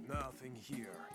Nothing here.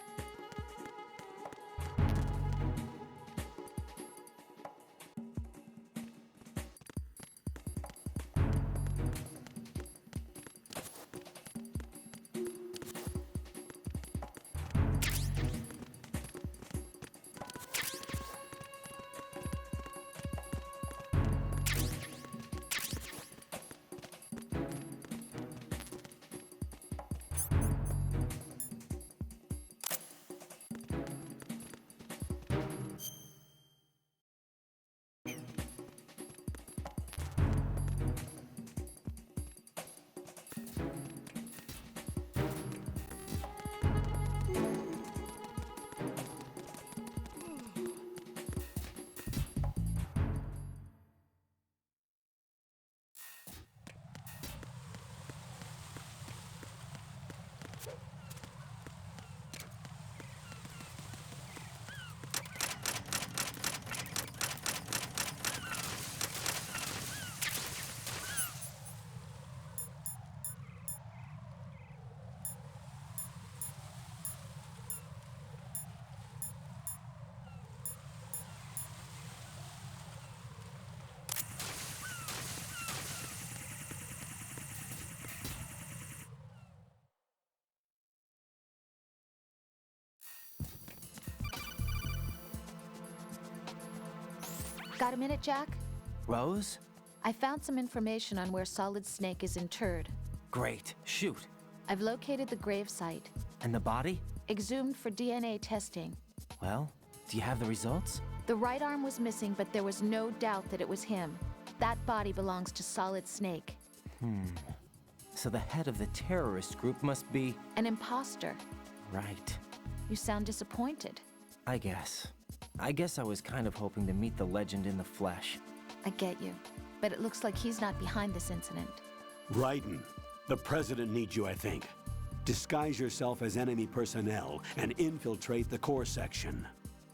Got a minute, Jack? Rose? I found some information on where Solid Snake is interred. Great. Shoot. I've located the grave site. And the body? Exhumed for DNA testing. Well, do you have the results? The right arm was missing, but there was no doubt that it was him. That body belongs to Solid Snake. So the head of the terrorist group must be... An imposter. Right. You sound disappointed. I guess I was kind of hoping to meet the legend in the flesh. I get you. But it looks like he's not behind this incident. Raiden, the President needs you, I think. Disguise yourself as enemy personnel and infiltrate the core section.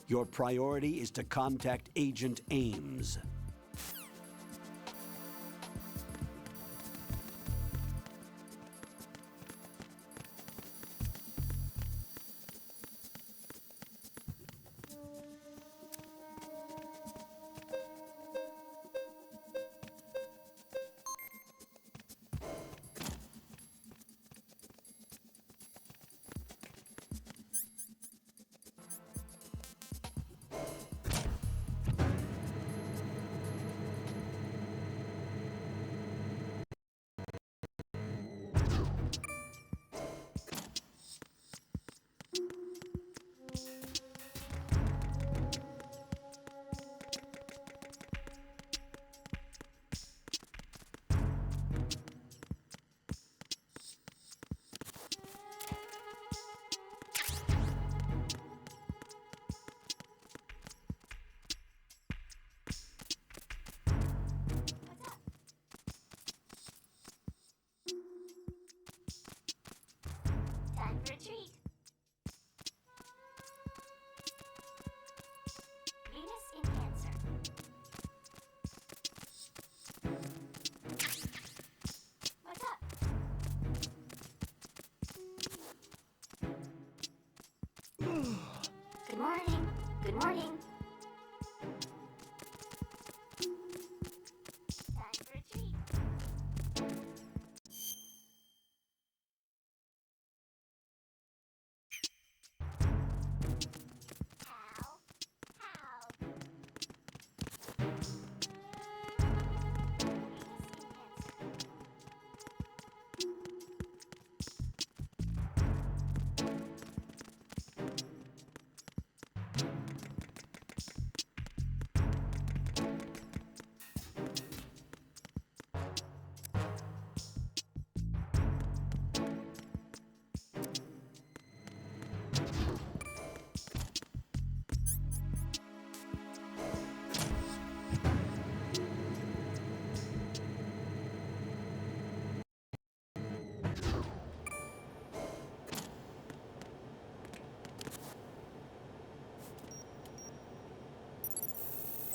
Your priority is to contact Agent Ames.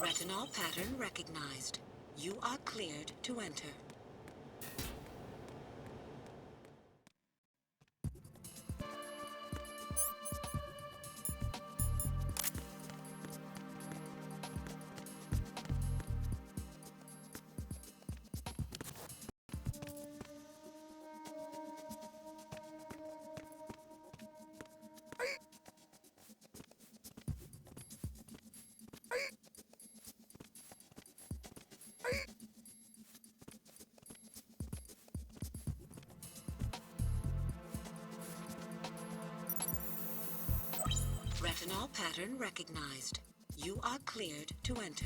Retinol pattern recognized. You are cleared to enter. Retinol pattern recognized. You are cleared to enter.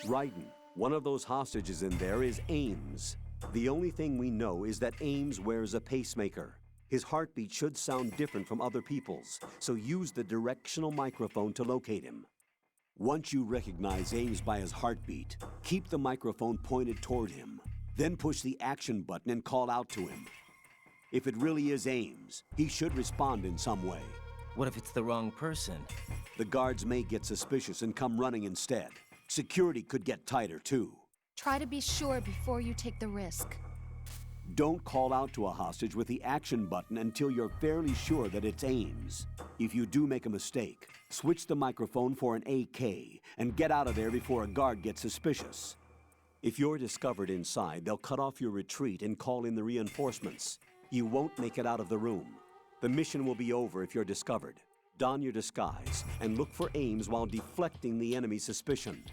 Raiden, one of those hostages in there is Ames. The only thing we know is that Ames wears a pacemaker. His heartbeat should sound different from other people's, so use the directional microphone to locate him. Once you recognize Ames by his heartbeat, keep the microphone pointed toward him. Then push the action button and call out to him. If it really is Ames, he should respond in some way. What if it's the wrong person? The guards may get suspicious and come running instead. Security could get tighter, too. Try to be sure before you take the risk. Don't call out to a hostage with the action button until you're fairly sure that it's Ames. If you do make a mistake, switch the microphone for an AK and get out of there before a guard gets suspicious. If you're discovered inside, they'll cut off your retreat and call in the reinforcements. You won't make it out of the room. The mission will be over if you're discovered. Don your disguise and look for Ames while deflecting the enemy's suspicion.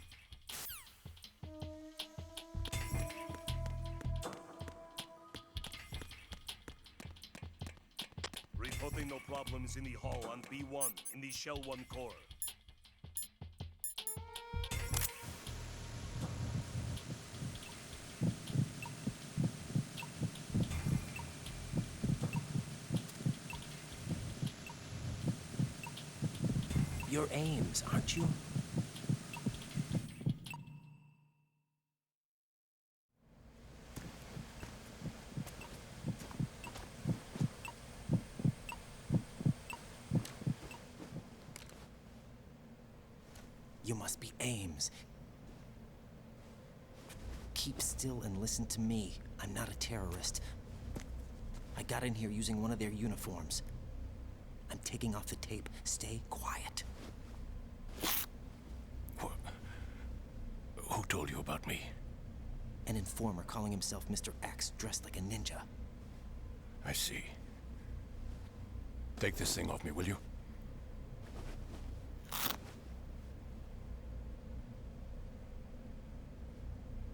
Reporting no problems in the hall on B1 in the Shell 1 core. You're Ames, aren't you? You must be Ames. Keep still and listen to me. I'm not a terrorist. I got in here using one of their uniforms. I'm taking off the tape. Stay quiet. Who told you about me? An informer calling himself Mr. X, dressed like a ninja. I see. Take this thing off me, will you?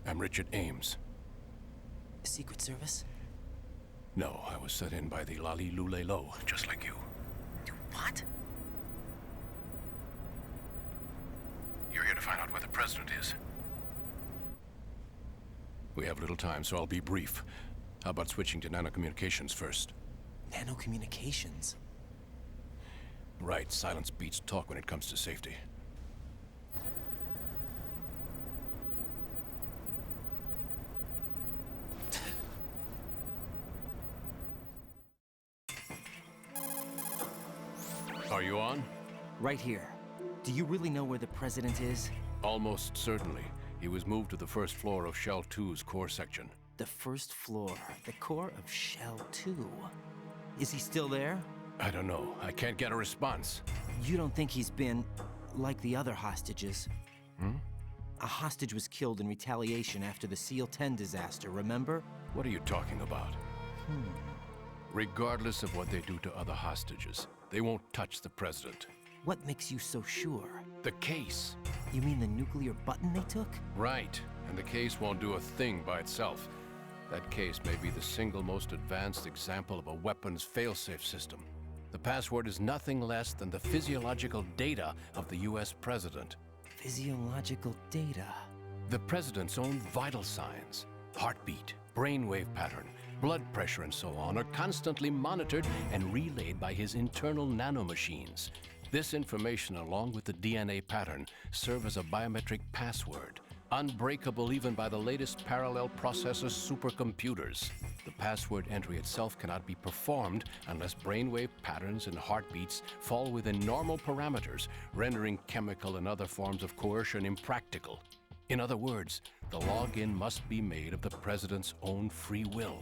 I'm Richard Ames. Secret Service? No, I was set in by the Lali Lule Lo, just like you. What? You're here to find out where the president is. We have little time, so I'll be brief. How about switching to nanocommunications first? Nanocommunications? Right, silence beats talk when it comes to safety. Are you on? Right here. Do you really know where the president is? Almost certainly. He was moved to the first floor of Shell 2's core section. The first floor, the core of Shell 2. Is he still there? I don't know. I can't get a response. You don't think he's been like the other hostages? A hostage was killed in retaliation after the SEAL 10 disaster, remember? What are you talking about? Regardless of what they do to other hostages, they won't touch the president. What makes you so sure? The case. You mean the nuclear button they took? Right. And the case won't do a thing by itself. That case may be the single most advanced example of a weapons failsafe system. The password is nothing less than the physiological data of the US president. Physiological data. The president's own vital signs, heartbeat, brainwave pattern, blood pressure, and so on, are constantly monitored and relayed by his internal nanomachines. This information, along with the DNA pattern, serve as a biometric password, unbreakable even by the latest parallel processor supercomputers. The password entry itself cannot be performed unless brainwave patterns and heartbeats fall within normal parameters, rendering chemical and other forms of coercion impractical. In other words, the login must be made of the president's own free will.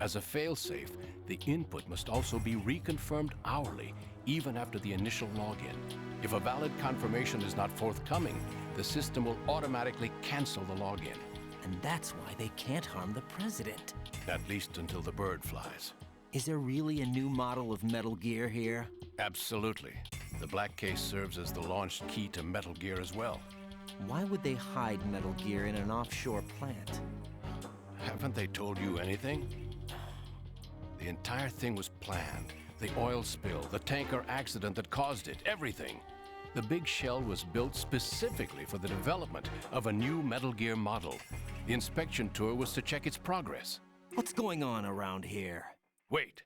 As a failsafe, the input must also be reconfirmed hourly, even after the initial login. If a valid confirmation is not forthcoming, the system will automatically cancel the login. And that's why they can't harm the president. At least until the bird flies. Is there really a new model of Metal Gear here? Absolutely. The black case serves as the launch key to Metal Gear as well. Why would they hide Metal Gear in an offshore plant? Haven't they told you anything? The entire thing was planned. The oil spill, the tanker accident that caused it, everything. The big shell was built specifically for the development of a new Metal Gear model. The inspection tour was to check its progress. What's going on around here? Wait.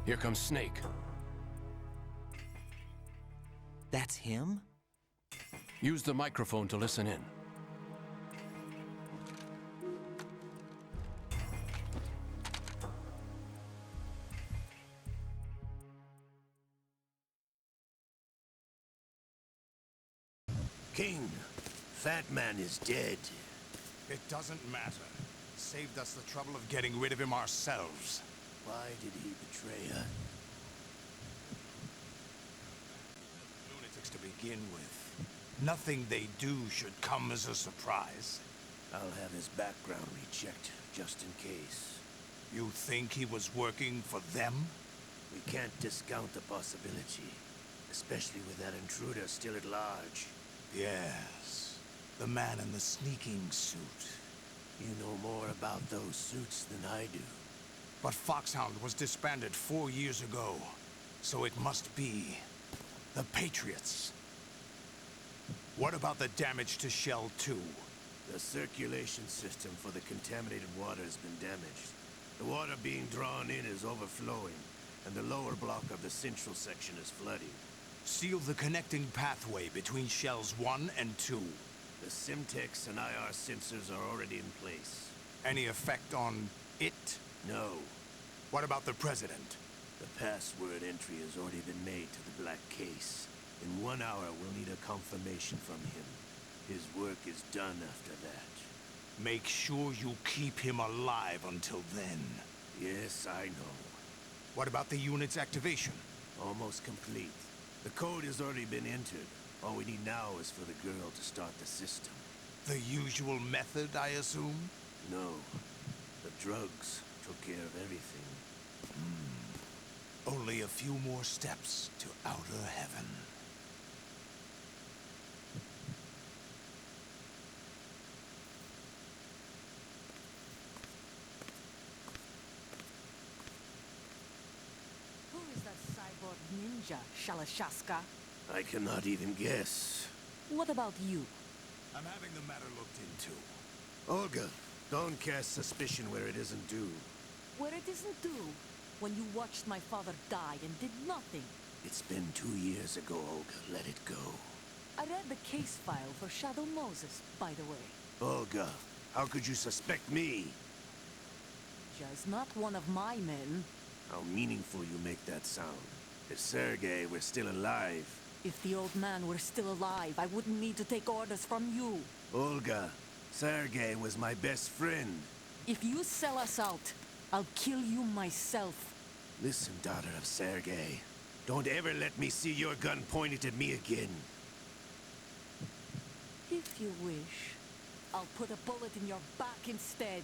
Here comes Snake. That's him? Use the microphone to listen in. King, Fat Man is dead. It doesn't matter. Saved us the trouble of getting rid of him ourselves. Why did he betray us? Lunatics to begin with. Nothing they do should come as a surprise. I'll have his background rechecked, just in case. You think he was working for them? We can't discount the possibility, especially with that intruder still at large. Yes. The man in the sneaking suit. You know more about those suits than I do. But Foxhound was disbanded 4 years ago. So it must be the Patriots. What about the damage to Shell 2? The circulation system for the contaminated water has been damaged. The water being drawn in is overflowing, and the lower block of the central section is flooding. Seal the connecting pathway between Shells 1 and 2. The Simtex and IR sensors are already in place. Any effect on it? No. What about the President? The password entry has already been made to the black case. In 1 hour, we'll need a confirmation from him. His work is done after that. Make sure you keep him alive until then. Yes, I know. What about the unit's activation? Almost complete. The code has already been entered. All we need now is for the girl to start the system. The usual method, I assume? No. The drugs took care of everything. Only a few more steps to outer heaven. Who is that cyborg ninja, Shalashaska? I cannot even guess. What about you? I'm having the matter looked into. Olga, don't cast suspicion where it isn't due. Where it isn't due, when you watched my father die and did nothing. It's been 2 years ago, Olga. Let it go. I read the case file for Shadow Moses, by the way. Olga, how could you suspect me? Ninja is not one of my men. How meaningful you make that sound. If Sergei were still alive... If the old man were still alive, I wouldn't need to take orders from you. Olga, Sergei was my best friend. If you sell us out, I'll kill you myself. Listen, daughter of Sergei. Don't ever let me see your gun pointed at me again. If you wish, I'll put a bullet in your back instead.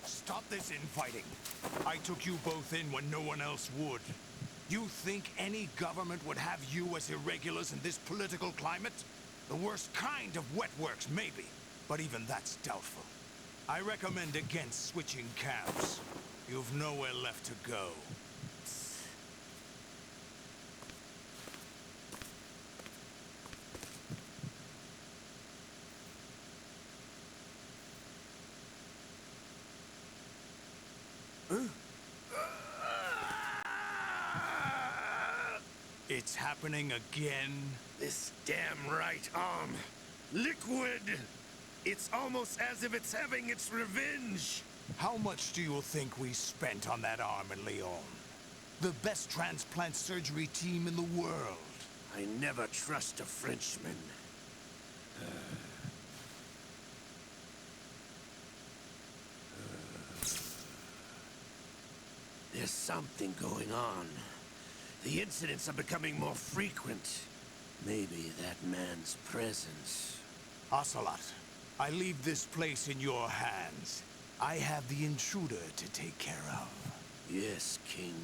Stop this infighting. I took you both in when no one else would. You think any government would have you as irregulars in this political climate? The worst kind of wet works, maybe. But even that's doubtful. I recommend against switching camps. You've nowhere left to go. It's happening again? This damn right arm. Liquid! It's almost as if it's having its revenge. How much do you think we spent on that arm in Lyon? The best transplant surgery team in the world. I never trust a Frenchman. There's something going on. The incidents are becoming more frequent. Maybe that man's presence. Ocelot, I leave this place in your hands. I have the intruder to take care of. Yes, King.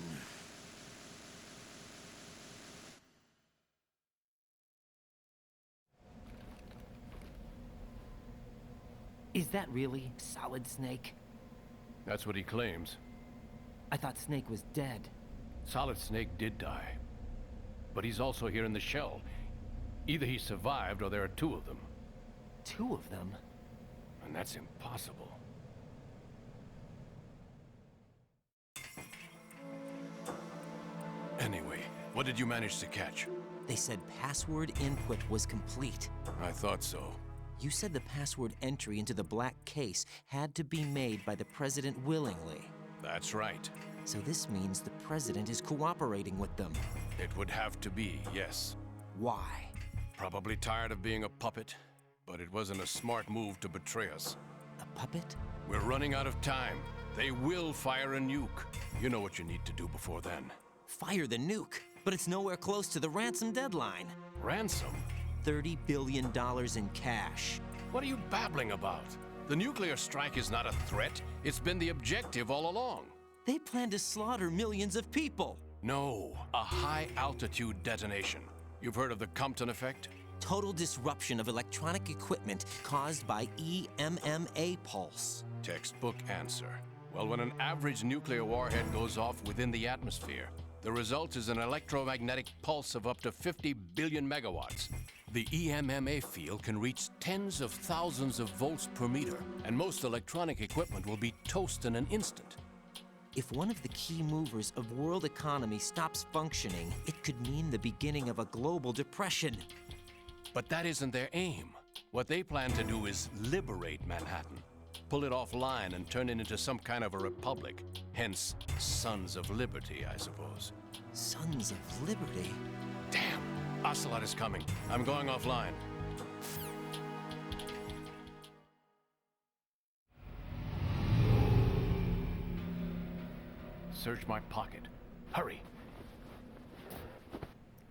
Is that really Solid Snake? That's what he claims. I thought Snake was dead. Solid Snake did die. But he's also here in the shell. Either he survived or there are two of them. Two of them? And that's impossible. Anyway, what did you manage to catch? They said password input was complete. I thought so. You said the password entry into the black case had to be made by the president willingly. That's right. So this means the president is cooperating with them. It would have to be, yes. Why? Probably tired of being a puppet, but it wasn't a smart move to betray us. A puppet? We're running out of time. They will fire a nuke. You know what you need to do before then. Fire the nuke, but it's nowhere close to the ransom deadline. Ransom? $30 billion in cash. What are you babbling about? The nuclear strike is not a threat. It's been the objective all along. They plan to slaughter millions of people. No, a high-altitude detonation. You've heard of the Compton effect? Total disruption of electronic equipment caused by EMMA pulse. Textbook answer. Well, when an average nuclear warhead goes off within the atmosphere, the result is an electromagnetic pulse of up to 50 billion megawatts. The EMMA field can reach tens of thousands of volts per meter, and most electronic equipment will be toast in an instant. If one of the key movers of world economy stops functioning, it could mean the beginning of a global depression. But that isn't their aim. What they plan to do is liberate Manhattan. Pull it offline and turn it into some kind of a republic. Hence, Sons of Liberty, I suppose. Sons of Liberty? Damn! Ocelot is coming. I'm going offline. Search my pocket. Hurry!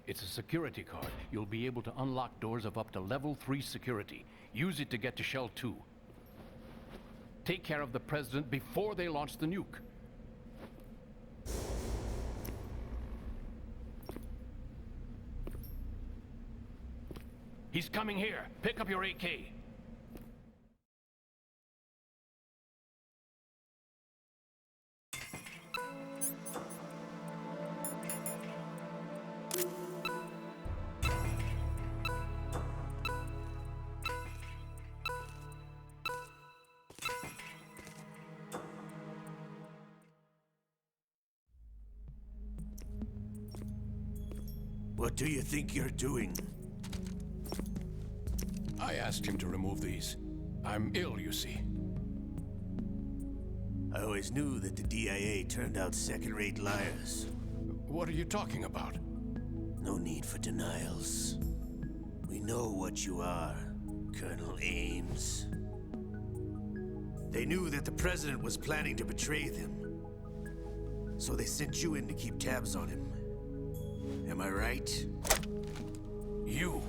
It's a security card. You'll be able to unlock doors of up to level 3 security. Use it to get to Shell 2. Take care of the president before they launch the nuke. He's coming here. Pick up your AK. What do you think you're doing? I asked him to remove these. I'm ill, you see. I always knew that the DIA turned out second-rate liars. What are you talking about? No need for denials. We know what you are, Colonel Ames. They knew that the president was planning to betray them. So they sent you in to keep tabs on him. Am I right? You?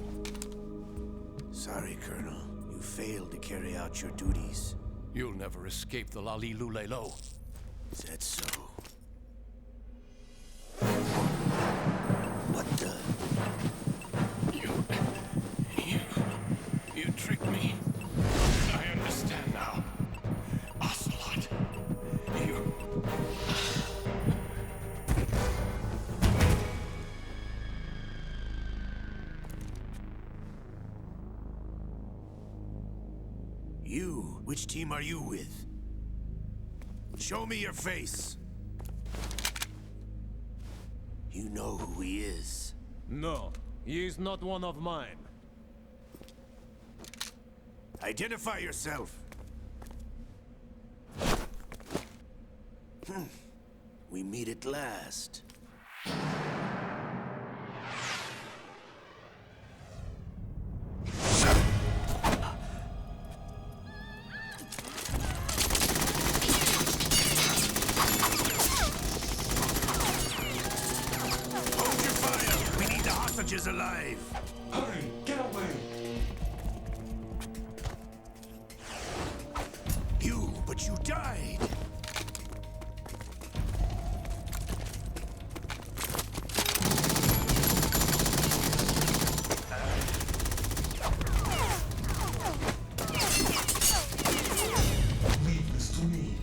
Sorry, Colonel. You failed to carry out your duties. You'll never escape the Lali Lulelo. Is that so? Which team are you with? Show me your face. You know who he is. No, he is not one of mine. Identify yourself. We meet at last. Hold your fire! We need the hostages alive! Hurry, get away! But you died! Leave this to me.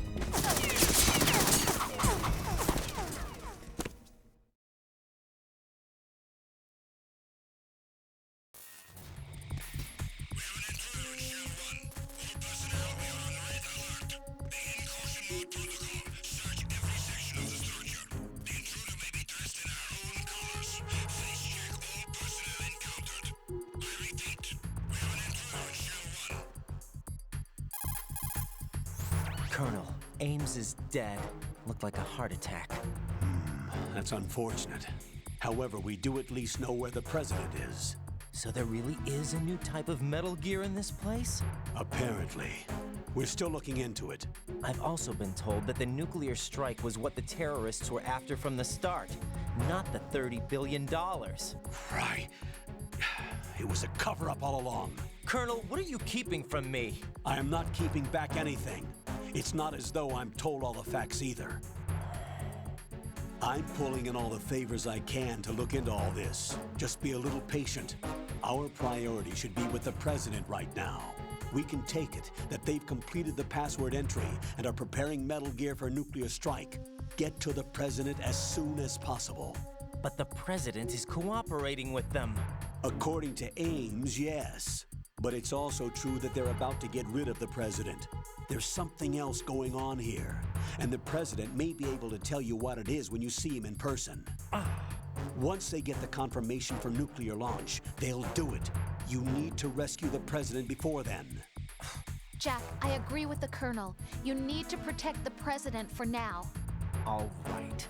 Colonel, Ames is dead. Looked like a heart attack. That's unfortunate. However, we do at least know where the president is. So there really is a new type of Metal Gear in this place? Apparently. We're still looking into it. I've also been told that the nuclear strike was what the terrorists were after from the start, not the $30 billion. Right. It was a cover-up all along. Colonel, what are you keeping from me? I am not keeping back anything. It's not as though I'm told all the facts either. I'm pulling in all the favors I can to look into all this. Just be a little patient. Our priority should be with the president right now. We can take it that they've completed the password entry and are preparing Metal Gear for nuclear strike. Get to the president as soon as possible. But the president is cooperating with them. According to Ames, yes. But it's also true that they're about to get rid of the president. There's something else going on here, and the president may be able to tell you what it is when you see him in person. Once they get the confirmation for nuclear launch, they'll do it. You need to rescue the president before then. Jack, I agree with the Colonel. You need to protect the President for now. All right.